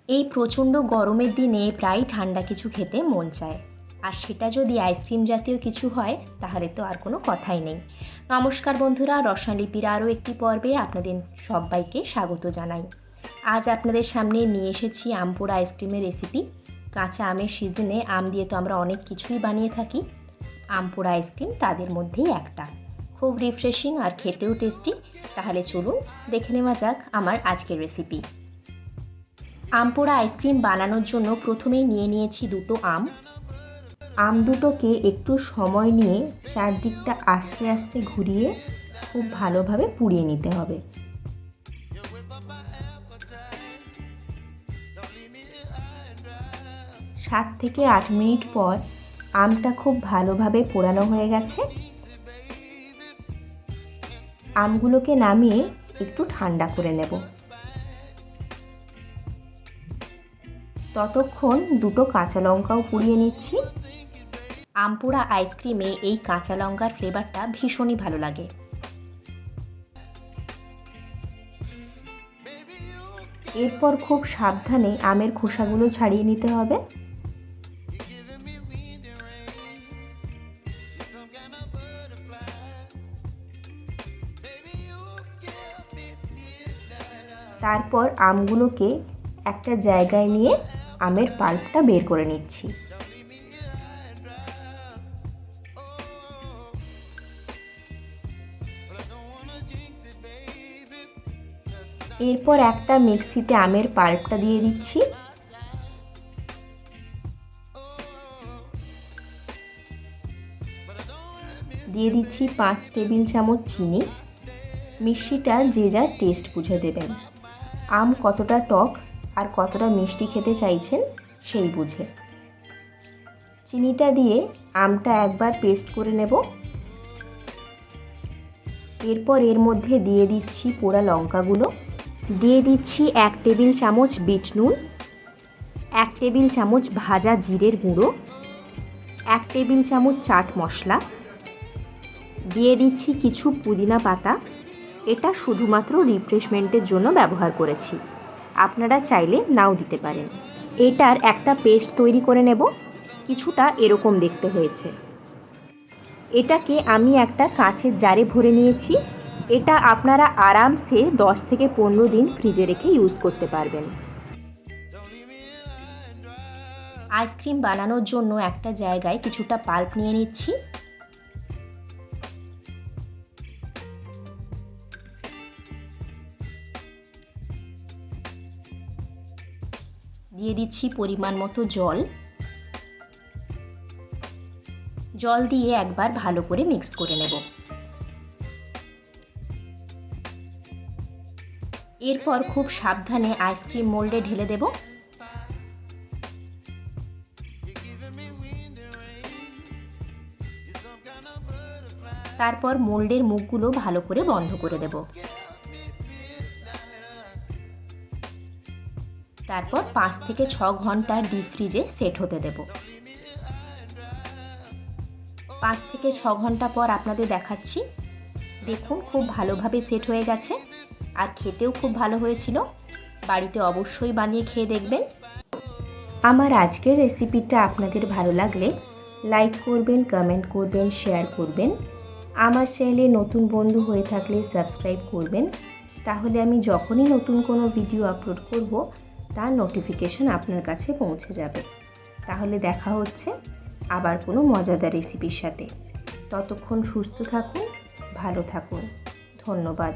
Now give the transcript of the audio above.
এই প্রচণ্ড গরমের দিনে প্রায় ঠান্ডা কিছু খেতে মন চায়, আর সেটা যদি আইসক্রিম জাতীয় কিছু হয় তাহলে তো আর কোনো কথাই নেই। নমস্কার বন্ধুরা, রসনালিপির আরও একটি পর্বে আপনাদের সবাইকে স্বাগত জানাই। আজ আপনাদের সামনে নিয়ে এসেছি আম পোড়া আইসক্রিমের রেসিপি। কাঁচা আমের সিজনে আম দিয়ে তো আমরা অনেক কিছুই বানিয়ে থাকি, আম পোড়া আইসক্রিম তাদের মধ্যেই একটা। খুব রিফ্রেশিং আর খেতেও টেস্টি। তাহলে চলুন দেখে নেওয়া যাক আমার আজকের রেসিপি। আম পোড়া আইসক্রিম বানানোর জন্য প্রথমেই নিয়ে নিয়েছি দুটো আম দুটোকে একটু সময় নিয়ে চারদিকটা আস্তে আস্তে ঘুরিয়ে খুব ভালোভাবে পুড়িয়ে নিতে হবে। 7 থেকে 8 মিনিট পর আমটা খুব ভালোভাবে পোড়ানো হয়ে গেছে। আমগুলোকে নামিয়ে একটু ঠান্ডা করে নেব। ততক্ষণ দুটো কাঁচা লঙ্কাও পুড়িয়ে নিচ্ছি। আম পোড়া আইসক্রিমে এই কাঁচা লঙ্কার ফ্লেভারটা ভীষণই ভালো লাগে। এরপর খুব সাবধানে আমের খোসাগুলো ছাড়িয়ে নিতে হবে। তারপর আমগুলোকে একটা জায়গায় নিয়ে আমের পাল্পটা বের করে নিচ্ছি। এরপর একটা মিক্সিতে আমের পাল্পটা দিয়ে দিচ্ছি। দিয়ে দিচ্ছি 5 টেবিল চামচ চিনি। মিষ্টিটা যে যার টেস্ট বুঝে দেবেন। আম কতটা টক আর কতটা মিষ্টি খেতে চাইছেন সেই বুঝে। চিনিটা দিয়ে আমটা একবার পেস্ট করে নেব। এরপর এর মধ্যে দিয়ে দিচ্ছি পোড়া লঙ্কাগুলো, দিয়ে দিচ্ছি 1 টেবিল চামচ বিট নুন, 1 টেবিল চামচ ভাজা জিরের গুঁড়ো, 1 টেবিল চামচ চাট মশলা, দিয়ে দিচ্ছি কিছু পুদিনা পাতা। এটা শুধুমাত্র রিফ্রেশমেন্টের জন্য ব্যবহার করেছি, আপনারা চাইলে নাও দিতে পারেন। এটার একটা পেস্ট তৈরি করে নেব। কিছুটা এরকম দেখতে হয়েছে। এটাকে আমি একটা কাঁচের জারে ভরে নিয়েছি। এটা আপনারা আরামসে 10 থেকে 15 দিন ফ্রিজে রেখে ইউজ করতে পারবেন। আইসক্রিম বানানোর জন্য একটা জায়গায় কিছুটা পাল্প নিয়ে নিচ্ছি। দিয়ে দিচ্ছি পরিমাণ মতো জল। জল দিয়ে একবার ভালো করে মিক্স করে নেব। এরপর খুব সাবধানে আইসক্রিম মোল্ডে ঢেলে দেব। তারপর মোল্ডের মুখগুলো ভালো করে বন্ধ করে দেব। তারপর 5 থেকে 6 ঘন্টা ডিপ ফ্রিজে সেট হতে দেব। 5 থেকে 6 ঘন্টা পর আপনাদের দেখাচ্ছি। দেখুন খুব ভালোভাবে সেট হয়ে গেছে, আর খেতেও খুব ভালো হয়েছিল। বাড়িতে অবশ্যই বানিয়ে খেয়ে দেখবেন। আমার আজকের রেসিপিটা আপনাদের ভালো লাগলে লাইক করবেন, কমেন্ট করবেন, শেয়ার করবেন। আমার চ্যানেলে নতুন বন্ধু হয়ে থাকলে সাবস্ক্রাইব করবেন, তাহলে আমি যখনই নতুন কোনো ভিডিও আপলোড করব তার নোটিফিকেশন আপনার কাছে পৌঁছে যাবে। তাহলে দেখা হচ্ছে আবার কোনো মজাদার রেসিপির সাথে। ততক্ষণ সুস্থ থাকুন, ভালো থাকুন। ধন্যবাদ।